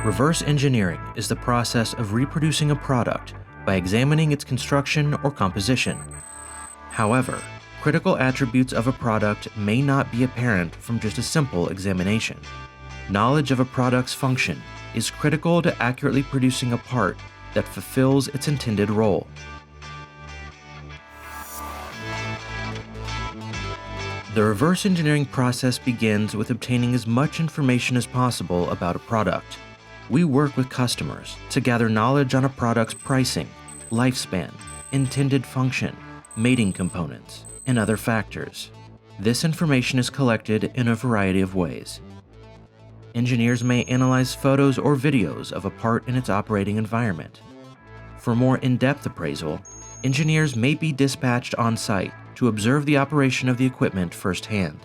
Reverse engineering is the process of reproducing a product by examining its construction or composition. However, critical attributes of a product may not be apparent from just a simple examination. Knowledge of a product's function is critical to accurately producing a part that fulfills its intended role. The reverse engineering process begins with obtaining as much information as possible about a product. We work with customers to gather knowledge on a product's pricing, lifespan, intended function, mating components, and other factors. This information is collected in a variety of ways. Engineers may analyze photos or videos of a part in its operating environment. For more in-depth appraisal, engineers may be dispatched on-site to observe the operation of the equipment firsthand.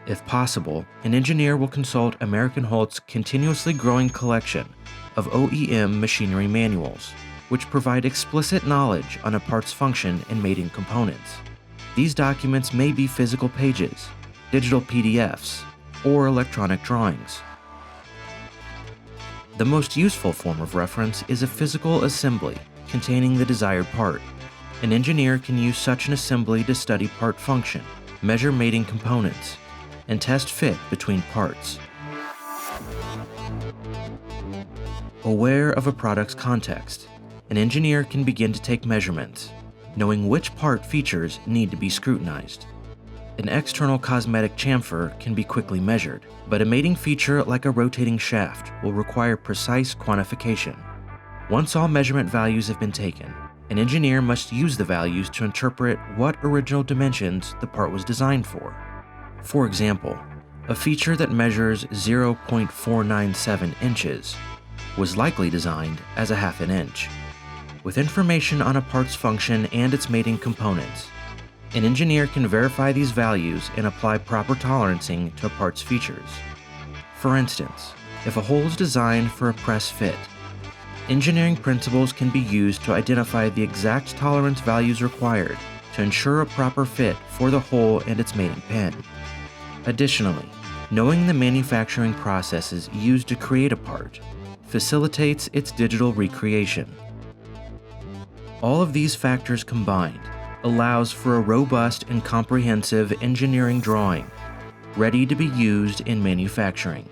If possible, an engineer will consult American Holt's continuously growing collection of OEM machinery manuals, which provide explicit knowledge on a part's function and mating components. These documents may be physical pages, digital PDFs, or electronic drawings. The most useful form of reference is a physical assembly containing the desired part. An engineer can use such an assembly to study part function, measure mating components, and test fit between parts. Aware of a product's context, an engineer can begin to take measurements, knowing which part features need to be scrutinized. An external cosmetic chamfer can be quickly measured, but a mating feature like a rotating shaft will require precise quantification. Once all measurement values have been taken, an engineer must use the values to interpret what original dimensions the part was designed for. For example, a feature that measures 0.497 inches was likely designed as a half an inch. With information on a part's function and its mating components, an engineer can verify these values and apply proper tolerancing to a part's features. For instance, if a hole is designed for a press fit, engineering principles can be used to identify the exact tolerance values required to ensure a proper fit for the hole and its mating pin. Additionally, knowing the manufacturing processes used to create a part facilitates its digital recreation. All of these factors combined allows for a robust and comprehensive engineering drawing ready to be used in manufacturing.